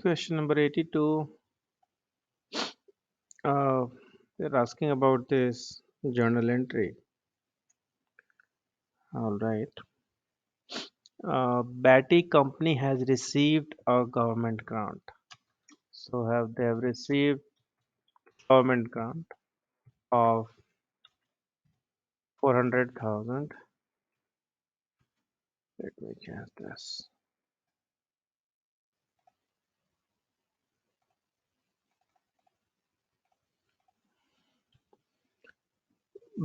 Question number 82. Uh, they're asking about this journal entry. All right. Batty company has received a government grant. So they have received government grant of 400,000. Let me change this.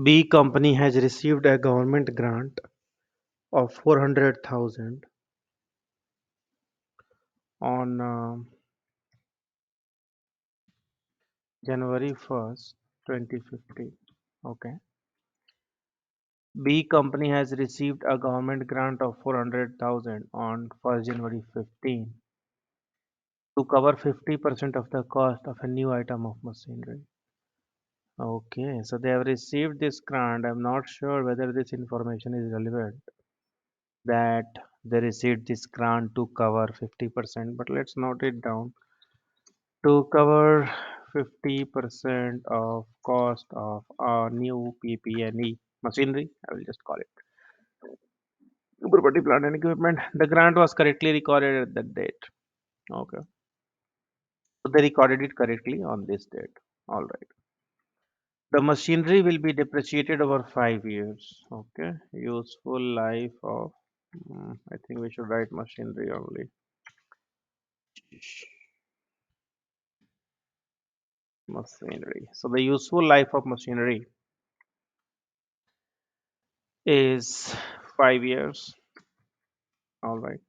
B company has received a government grant of 400,000 on January 1st, 2050. Okay. B company has received a government grant of 400,000 on 1st January 15 to cover 50% of the cost of a new item of machinery. Okay, so they have received this grant. I'm not sure whether this information is relevant that they received this grant to cover 50%, but let's note it down. To cover 50% of cost of a new PP&E machinery, I will just call it property, plant and equipment. The grant was correctly recorded at that date. Okay. So they recorded it correctly on this date. All right. The machinery will be depreciated over 5 years. Okay. Useful life of, I think we should write machinery only. Machinery. So the useful life of machinery is 5 years. All right.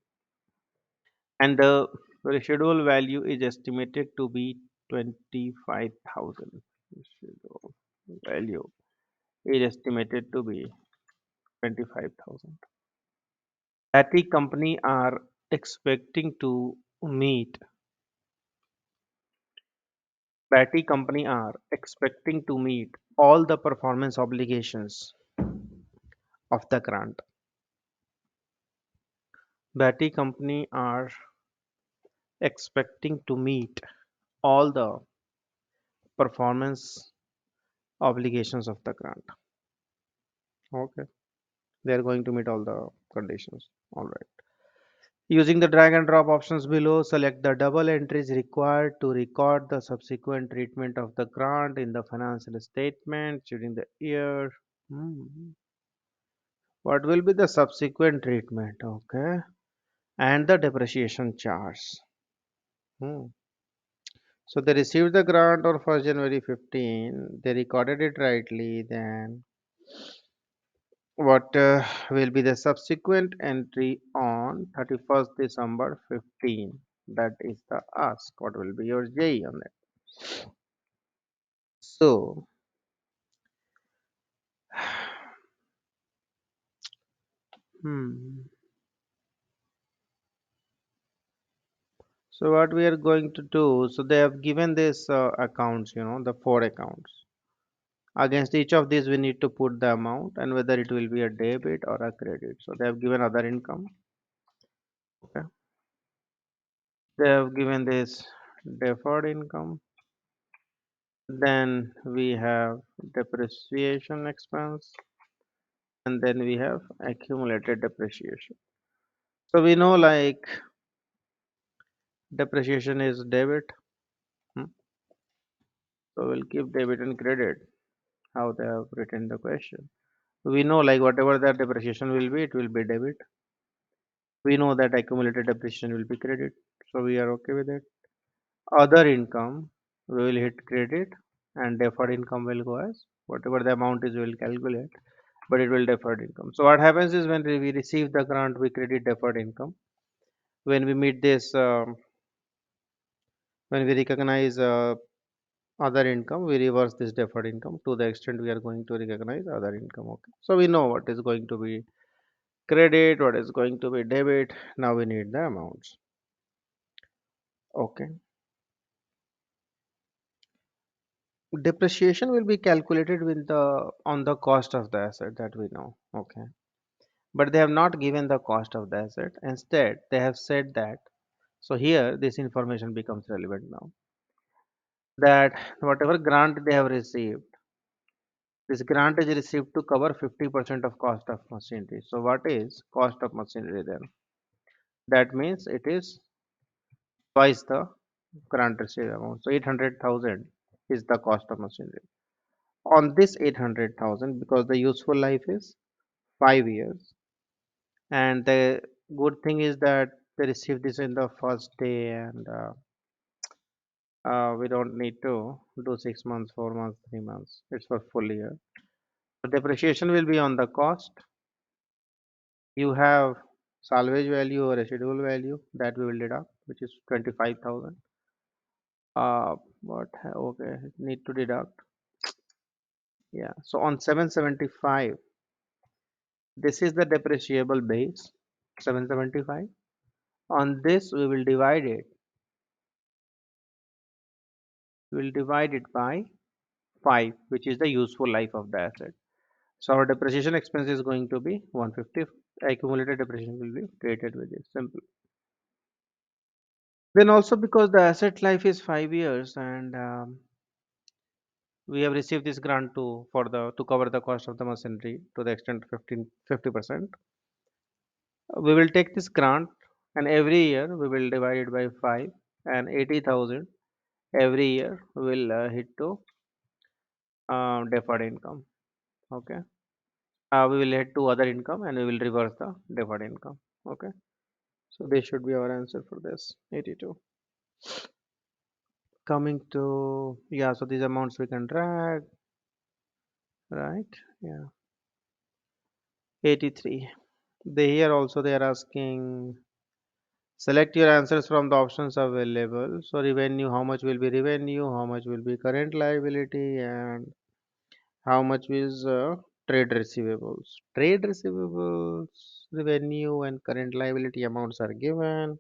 And the residual value is estimated to be 25,000. Residual value is estimated to be 25,000. Battery company are expecting to meet Battery company are expecting to meet all the performance obligations of the grant. Battery company are expecting to meet all the performance obligations of the grant. Okay. They are going to meet all the conditions. All right. Using the drag and drop options below, select the double entries required to record the subsequent treatment of the grant in the financial statement during the year. Hmm. What will be the subsequent treatment? Okay. And the depreciation charge. Hmm. So they received the grant on 1st January 15. They recorded it rightly. Then what will be the subsequent entry on 31st December 15? That is the ask. What will be your J on it? So, hmm. So what we are going to do? So they have given this accounts, the four accounts. Against each of these, we need to put the amount and whether it will be a debit or a credit. So they have given other income. Okay. They have given this deferred income. Then we have depreciation expense, and then we have accumulated depreciation. So we know like depreciation is debit. hmm, So we'll keep debit and credit how they have written the question. We know like whatever the depreciation will be, it will be debit. We know that accumulated depreciation will be credit. So we are okay with it. Other income, we will hit credit and deferred income will go as whatever the amount is, we will calculate, but it will deferred income. So what happens is when we receive the grant, we credit deferred income. When we meet this, when we recognize other income, we reverse this deferred income to the extent we are going to recognize other income. Okay. So we know what is going to be credit, what is going to be debit. Now we need the amounts. Okay. Depreciation will be calculated with the on the cost of the asset that we know. Okay. But they have not given the cost of the asset. Instead, they have said that So here this information becomes relevant now, that whatever grant they have received, this grant is received to cover 50% of cost of machinery. So what is cost of machinery then? That means it is twice the grant received amount. So 800,000 is the cost of machinery. On this 800,000, because the useful life is 5 years, and the good thing is that they receive this in the first day, and we don't need to do 6 months, 4 months, 3 months. It's for full year. So depreciation will be on the cost. You have salvage value or residual value that we will deduct, which is 25,000. What? Okay, need to deduct. Yeah. So on 775, this is the depreciable base, 775. On this, we will divide it. We will divide it by 5, which is the useful life of the asset. So our depreciation expense is going to be 150. Accumulated depreciation will be created with this. Simple. Then also because the asset life is 5 years, and we have received this grant to cover the cost of the machinery to the extent of 50%. We will take this grant, and every year we will divide it by 5, and 80,000 every year will hit to deferred income. Okay. We will head to other income and we will reverse the deferred income. Okay. So this should be our answer for this 82. Coming to, yeah, so these amounts we can drag, right? Yeah. 83. They here also they are asking, select your answers from the options available. So revenue, how much will be revenue, how much will be current liability, and how much is trade receivables. Trade receivables, revenue, and current liability amounts are given.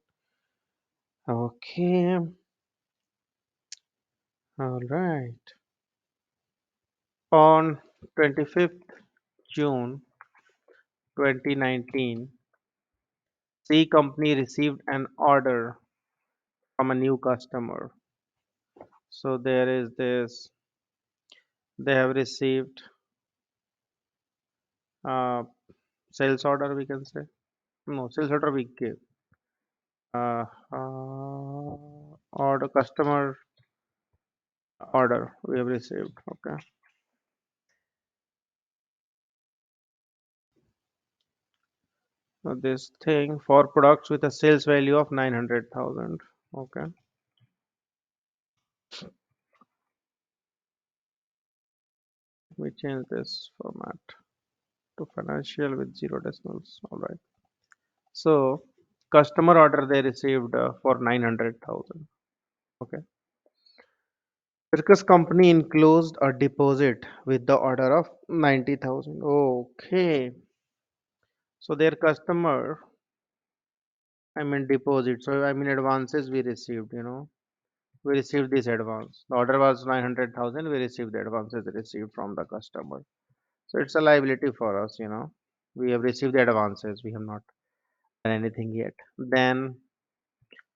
Okay, all right. On 25th June 2019, C company received an order from a new customer. So there is this, they have received uh, sales order, we can say. No, sales order we give. Order, customer order we have received. Okay. So this thing for products with a sales value of 900,000. Okay. We change this format to financial with zero decimals. All right. So customer order they received for 900,000. Okay. Circus company enclosed a deposit with the order of 90,000. Okay. So their customer, I mean deposit. So I mean advances we received, we received this advance. The order was 900,000. We received the advances received from the customer. So it's a liability for us, We have received the advances. We have not done anything yet. Then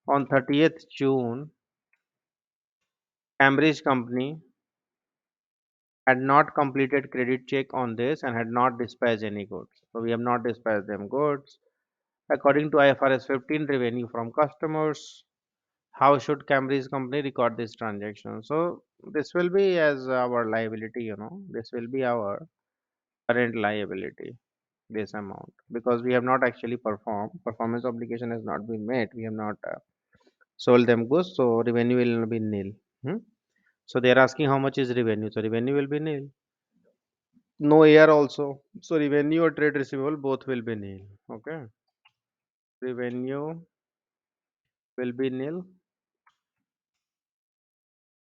on 30th June, Cambridge company had not completed credit check on this and had not dispatched any goods. So we have not dispatched them goods. According to IFRS 15 revenue from customers, how should Cambridge company record this transaction? So this will be as our liability, This will be our current liability, this amount, because we have not actually performed. Performance obligation has not been met. We have not sold them goods, so revenue will be nil. Hmm? So they are asking how much is revenue. So revenue will be nil. No AR also. So revenue or trade receivable both will be nil. Okay. Revenue will be nil.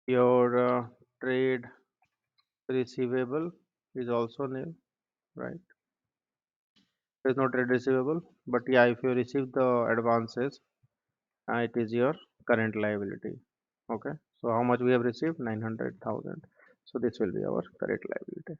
Your trade receivable is also nil, right? There's no trade receivable. But yeah, if you receive the advances, it is your current liability. Okay. So how much we have received? 900,000. So this will be our current liability.